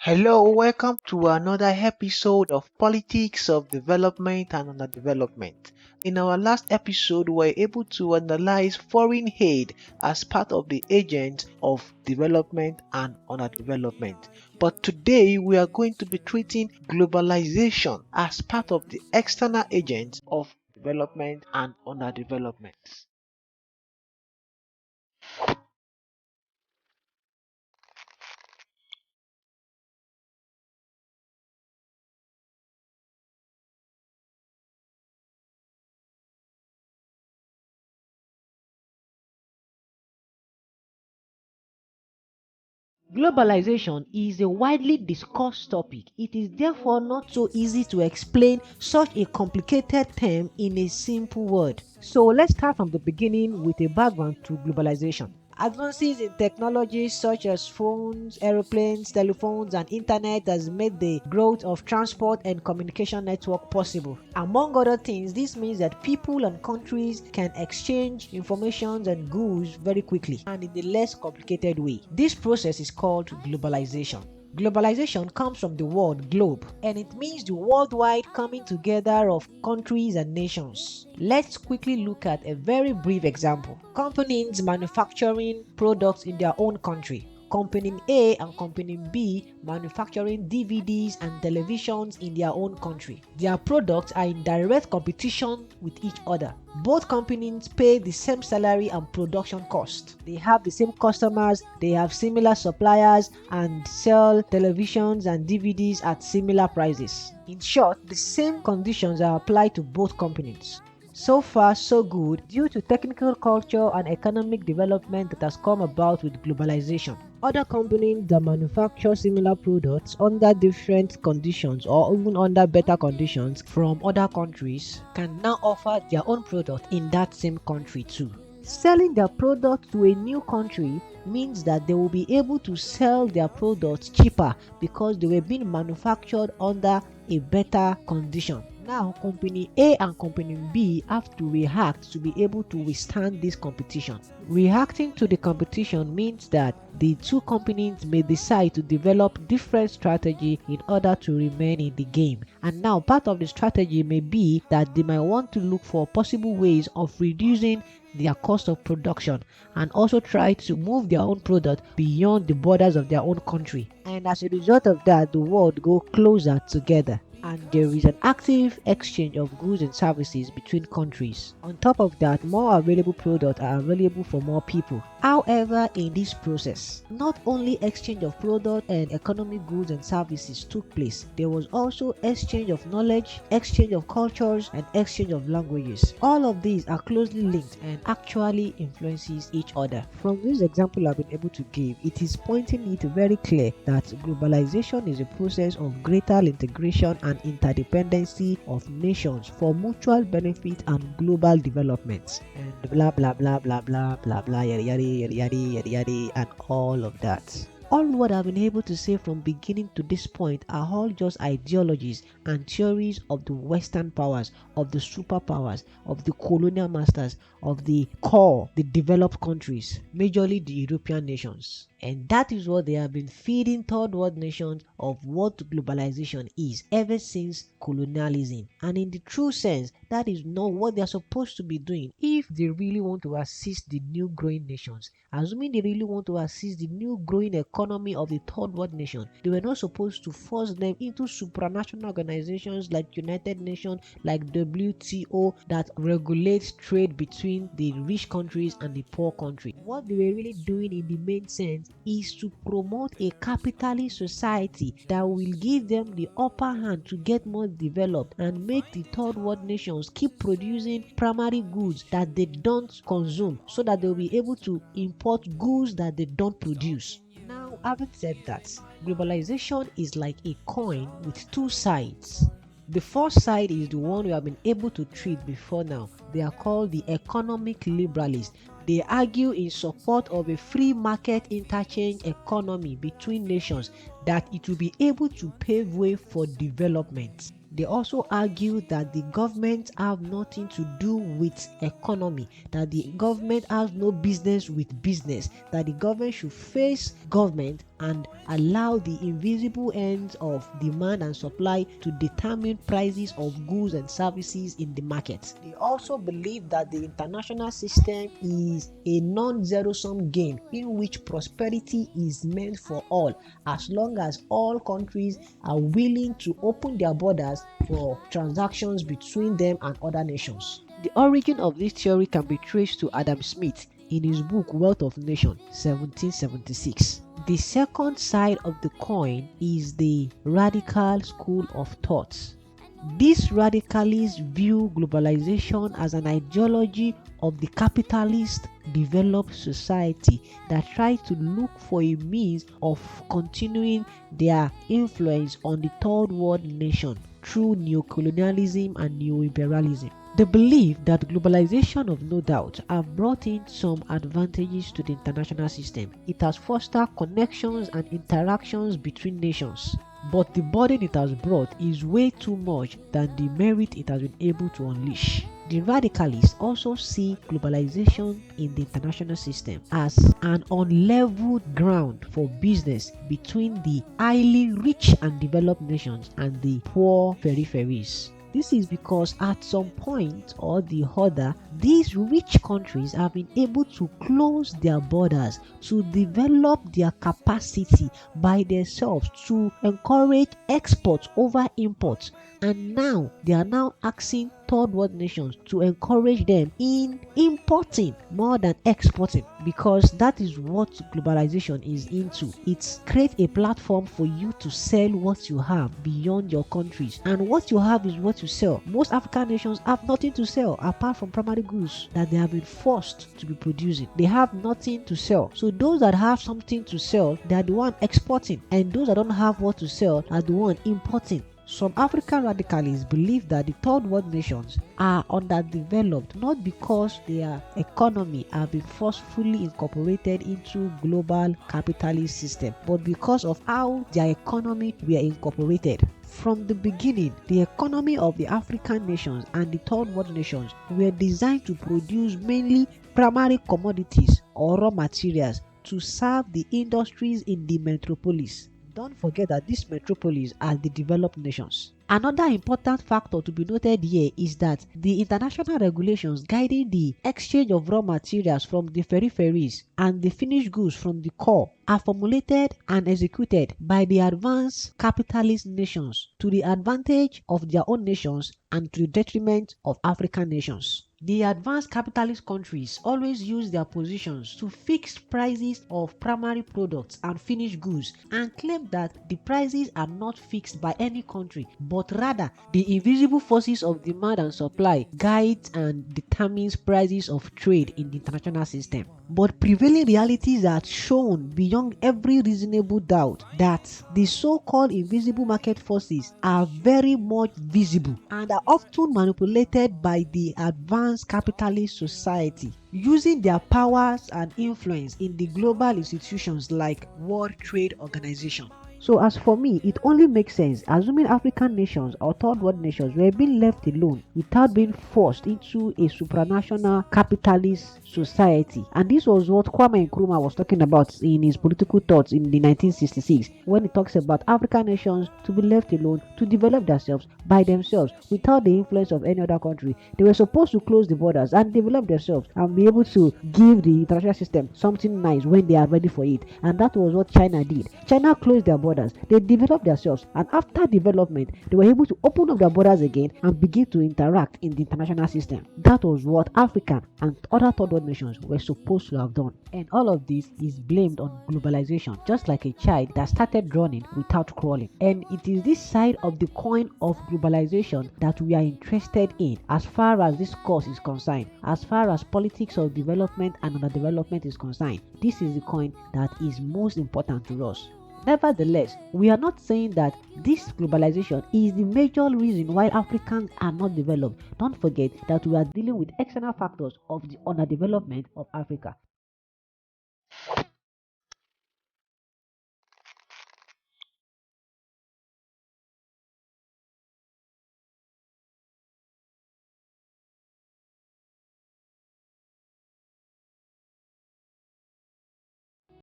Hello, welcome to another episode of Politics of Development and Underdevelopment. In our last episode, we were able to analyze foreign aid as part of the agents of development and underdevelopment. But today, we are going to be treating globalization as part of the external agents of development and underdevelopment. Globalization is a widely discussed topic. It is therefore not so easy to explain such a complicated term in a simple word. So let's start from the beginning with a background to globalization. Advances in technologies such as phones, aeroplanes, telephones, and internet has made the growth of transport and communication network possible. Among other things, this means that people and countries can exchange information and goods very quickly and in a less complicated way. This process is called globalization. Globalization comes from the word globe, and it means the worldwide coming together of countries and nations. Let's quickly look at a very brief example. Companies manufacturing products in their own country. Company A and Company B manufacturing DVDs and televisions in their own country. Their products are in direct competition with each other. Both companies pay the same salary and production cost. They have the same customers, they have similar suppliers, and sell televisions and DVDs at similar prices. In short, the same conditions are applied to both companies. So far, so good due to technical culture and economic development that has come about with globalization. Other companies that manufacture similar products under different conditions or even under better conditions from other countries can now offer their own product in that same country too. Selling their product to a new country means that they will be able to sell their products cheaper because they were being manufactured under a better condition. Now, Company A and Company B have to react to be able to withstand this competition. Reacting to the competition means that the two companies may decide to develop different strategy in order to remain in the game. And now part of the strategy may be that they might want to look for possible ways of reducing their cost of production and also try to move their own product beyond the borders of their own country. And as a result of that, the world go closer together and there is an active exchange of goods and services between countries. On top of that, more available products are available for more people. However, in this process, not only exchange of product and economic goods and services took place, there was also exchange of knowledge, exchange of cultures, and exchange of languages. All of these are closely linked and actually influences each other. From this example I've been able to give, it is pointing it very clear that globalization is a process of greater integration and interdependency of nations for mutual benefit and global development. And blah blah blah blah blah blah blah yada yada yada yada yada yada and all of that. All what I've been able to say from beginning to this point are all just ideologies and theories of the Western powers, of the superpowers, of the colonial masters, of the core, the developed countries, majorly the European nations. And that is what they have been feeding third world nations of what globalization is ever since colonialism. And in the true sense, that is not what they are supposed to be doing if they really want to assist the new growing nations. Assuming they really want to assist the new growing economy of the third world nation, they were not supposed to force them into supranational organizations like United Nations, like WTO that regulates trade between the rich countries and the poor countries. What they were really doing in the main sense is to promote a capitalist society that will give them the upper hand to get more developed and make the third world nations keep producing primary goods that they don't consume so that they'll be able to import goods that they don't produce. Now, having said that, globalization is like a coin with two sides. The first side is the one we have been able to treat before now. They are called the economic liberalists. They argue in support of a free market interchange economy between nations that it will be able to pave way for development. They also argue that the government have nothing to do with economy, that the government has no business with business, that the government should face government and allow the invisible ends of demand and supply to determine prices of goods and services in the market. They also believe that the international system is a non-zero sum game in which prosperity is meant for all, as long as all countries are willing to open their borders for transactions between them and other nations. The origin of this theory can be traced to Adam Smith in his book Wealth of Nations, 1776. The second side of the coin is the radical school of thought. These radicalists view globalization as an ideology of the capitalist developed society that try to look for a means of continuing their influence on the third world nation through neocolonialism and neoimperialism. They believe that globalization, of no doubt, have brought in some advantages to the international system. It has fostered connections and interactions between nations. But the burden it has brought is way too much than the merit it has been able to unleash. The radicalists also see globalization in the international system as an unleveled ground for business between the highly rich and developed nations and the poor peripheries. This is because at some point or the other, these rich countries have been able to close their borders to develop their capacity by themselves to encourage exports over imports. And now they are now asking third world nations to encourage them in importing more than exporting, because that is what globalization is into. It creates a platform for you to sell what you have beyond your countries, and what you have is what you sell. Most African nations have nothing to sell apart from primary goods that they have been forced to be producing. They have nothing to sell. So those that have something to sell, they are the one exporting, and those that don't have what to sell are the one importing. Some African radicalists believe that the third world nations are underdeveloped not because their economy have been forcefully incorporated into global capitalist system, but because of how their economy were incorporated. From the beginning, the economy of the African nations and the third world nations were designed to produce mainly primary commodities or raw materials to serve the industries in the metropolis. Don't forget that these metropolis are the developed nations. Another important factor to be noted here is that the international regulations guiding the exchange of raw materials from the peripheries and the finished goods from the core are formulated and executed by the advanced capitalist nations to the advantage of their own nations and to the detriment of African nations. The advanced capitalist countries always use their positions to fix prices of primary products and finished goods and claim that the prices are not fixed by any country, but rather the invisible forces of demand and supply guides and determines prices of trade in the international system. But prevailing realities are shown beyond every reasonable doubt that the so-called invisible market forces are very much visible and are often manipulated by the advanced capitalist society, using their powers and influence in the global institutions like World Trade Organization. So as for me, it only makes sense, assuming African nations or third world nations were being left alone without being forced into a supranational capitalist society. And this was what Kwame Nkrumah was talking about in his political thoughts in the 1966, when he talks about African nations to be left alone to develop themselves by themselves without the influence of any other country. They were supposed to close the borders and develop themselves and be able to give the international system something nice when they are ready for it. And that was what China did. China closed their borders. They developed themselves, and after development, they were able to open up their borders again and begin to interact in the international system. That was what African and other third world nations were supposed to have done. And all of this is blamed on globalization, just like a child that started running without crawling. And it is this side of the coin of globalization that we are interested in as far as this course is concerned, as far as politics of development and underdevelopment is concerned. This is the coin that is most important to us. Nevertheless, we are not saying that this globalization is the major reason why Africans are not developed. Don't forget that we are dealing with external factors of the underdevelopment of Africa.